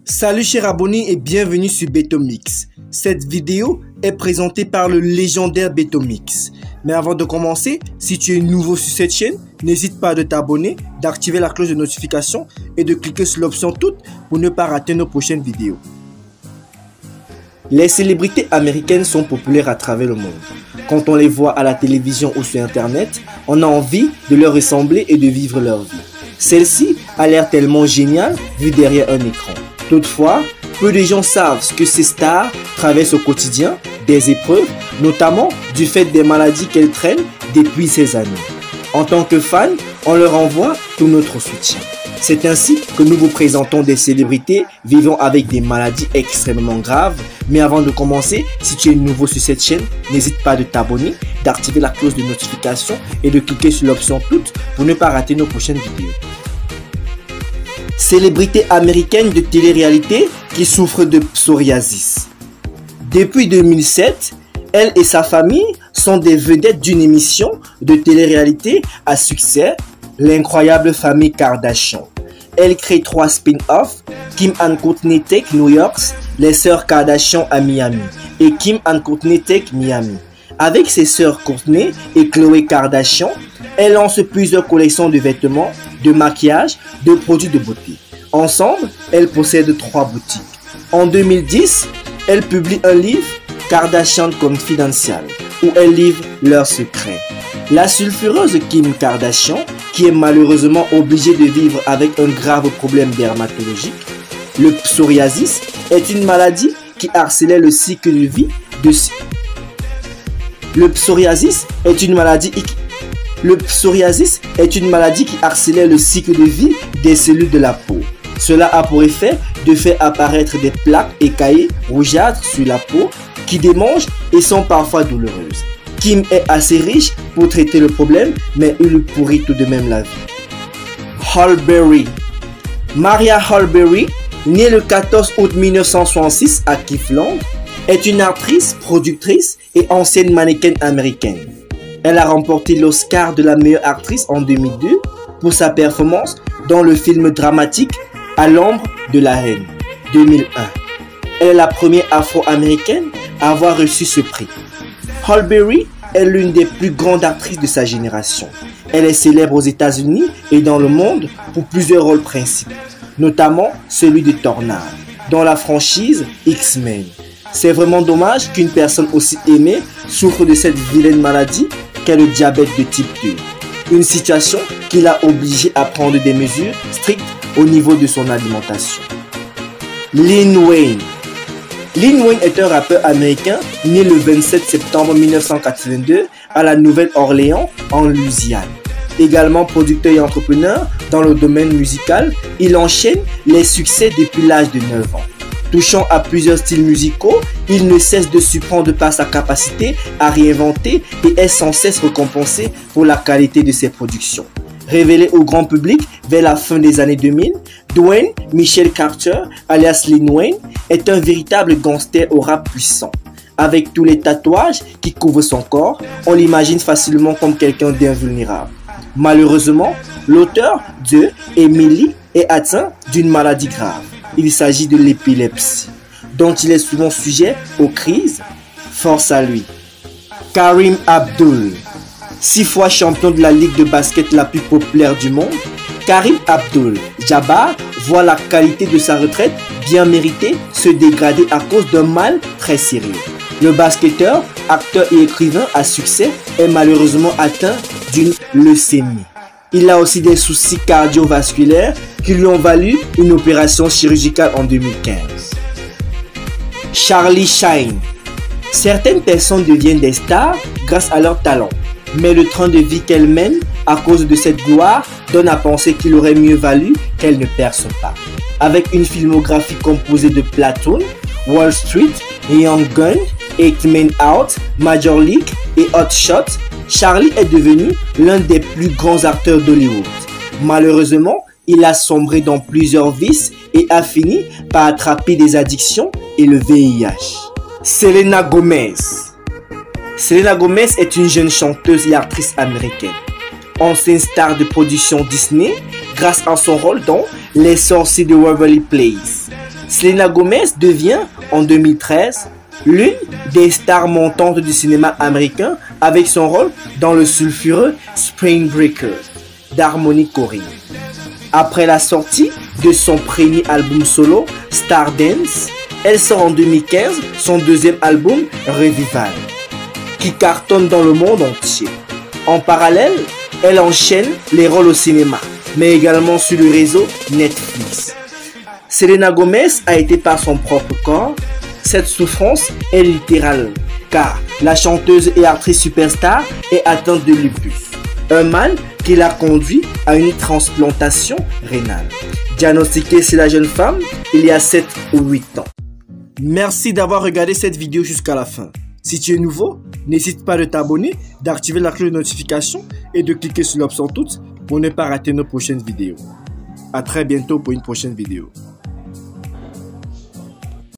Salut chers abonnés et bienvenue sur Betomix. Cette vidéo est présentée par le légendaire Betomix. Mais avant de commencer, si tu es nouveau sur cette chaîne, n'hésite pas à t'abonner, d'activer la cloche de notification et de cliquer sur l'option toutes pour ne pas rater nos prochaines vidéos. Les célébrités américaines sont populaires à travers le monde. Quand on les voit à la télévision ou sur internet, on a envie de leur ressembler et de vivre leur vie. Celle-ci a l'air tellement géniale vue derrière un écran. Toutefois, peu de gens savent ce que ces stars traversent au quotidien, des épreuves, notamment du fait des maladies qu'elles traînent depuis ces années. En tant que fans, on leur envoie tout notre soutien. C'est ainsi que nous vous présentons des célébrités vivant avec des maladies extrêmement graves. Mais avant de commencer, si tu es nouveau sur cette chaîne, n'hésite pas de t'abonner, d'activer la cloche de notification et de cliquer sur l'option toutes pour ne pas rater nos prochaines vidéos. Célébrité américaine de télé-réalité qui souffre de psoriasis. Depuis 2007, elle et sa famille sont des vedettes d'une émission de télé-réalité à succès, l'incroyable famille Kardashian. Elle crée 3 spin-offs, Kim and Kourtney Take New York, les sœurs Kardashian à Miami et Kim and Kourtney Take Miami. Avec ses sœurs Kourtney et Khloé Kardashian, elle lance plusieurs collections de vêtements, de maquillage, de produits de beauté. Ensemble, elles possèdent 3 boutiques. En 2010, elle publie un livre, Kardashian Confidential, où elle livre leurs secrets. La sulfureuse Kim Kardashian, qui est malheureusement obligée de vivre avec un grave problème dermatologique, le psoriasis, est une maladie qui harcelait le cycle de vie de... Le psoriasis est une maladie qui harcelait le cycle de vie des cellules de la peau. Cela a pour effet de faire apparaître des plaques écaillées rougeâtres sur la peau qui démangent et sont parfois douloureuses. Kim est assez riche pour traiter le problème, mais il lui pourrit tout de même la vie. Halle Berry. Maria Halle Berry, née le 14 août 1966 à Cleveland, est une actrice, productrice et ancienne mannequin américaine. Elle a remporté l'Oscar de la meilleure actrice en 2002 pour sa performance dans le film dramatique À l'ombre de la haine, 2001. Elle est la première afro-américaine à avoir reçu ce prix. Halle Berry est l'une des plus grandes actrices de sa génération. Elle est célèbre aux États-Unis et dans le monde pour plusieurs rôles principaux, notamment celui de Tornade dans la franchise X-Men. C'est vraiment dommage qu'une personne aussi aimée souffre de cette vilaine maladie qu'est le diabète de type 2. Une situation qui l'a obligé à prendre des mesures strictes au niveau de son alimentation. Lil Wayne. Lil Wayne est un rappeur américain né le 27 septembre 1982 à la Nouvelle-Orléans en Louisiane. Également producteur et entrepreneur dans le domaine musical, il enchaîne les succès depuis l'âge de 9 ans. Touchant à plusieurs styles musicaux, il ne cesse de surprendre par sa capacité à réinventer et est sans cesse récompensé pour la qualité de ses productions. Révélé au grand public vers la fin des années 2000, Dwayne Michael Carter, alias Lil Wayne, est un véritable gangster au rap puissant. Avec tous les tatouages qui couvrent son corps, on l'imagine facilement comme quelqu'un d'invulnérable. Malheureusement, l'auteur de Emily est atteint d'une maladie grave. Il s'agit de l'épilepsie, dont il est souvent sujet aux crises. Force à lui. Kareem Abdul. 6 fois champion de la ligue de basket la plus populaire du monde, Kareem Abdul-Jabbar voit la qualité de sa retraite bien méritée se dégrader à cause d'un mal très sérieux. Le basketteur, acteur et écrivain à succès est malheureusement atteint d'une leucémie. Il a aussi des soucis cardiovasculaires qui lui ont valu une opération chirurgicale en 2015. Charlie Shine. Certaines personnes deviennent des stars grâce à leur talent, mais le train de vie qu'elles mènent à cause de cette gloire donne à penser qu'il aurait mieux valu qu'elles ne percent pas. Avec une filmographie composée de Platoon, Wall Street, Young Gun, 8 Men Out, Major League et Hot Shot, Charlie est devenu l'un des plus grands acteurs d'Hollywood. Malheureusement, il a sombré dans plusieurs vices et a fini par attraper des addictions et le VIH. Selena Gomez. Selena Gomez est une jeune chanteuse et actrice américaine. ancienne star de production Disney, grâce à son rôle dans Les Sorciers de Waverly Place. Selena Gomez devient, en 2013, l'une des stars montantes du cinéma américain avec son rôle dans le sulfureux Spring Breakers d'Harmony Korine. Après la sortie de son premier album solo, Stardance, elle sort en 2015 son deuxième album, Revival, qui cartonne dans le monde entier. En parallèle, elle enchaîne les rôles au cinéma, mais également sur le réseau Netflix. Selena Gomez a été par son propre corps. Cette souffrance est littérale, car la chanteuse et actrice superstar est atteinte de lupus, un mal qui l'a conduit à une transplantation rénale. Diagnostiquée chez la jeune femme il y a 7 ou 8 ans. Merci d'avoir regardé cette vidéo jusqu'à la fin. Si tu es nouveau, n'hésite pas de t'abonner, d'activer la cloche de notification et de cliquer sur l'option toutes pour ne pas rater nos prochaines vidéos. À très bientôt pour une prochaine vidéo.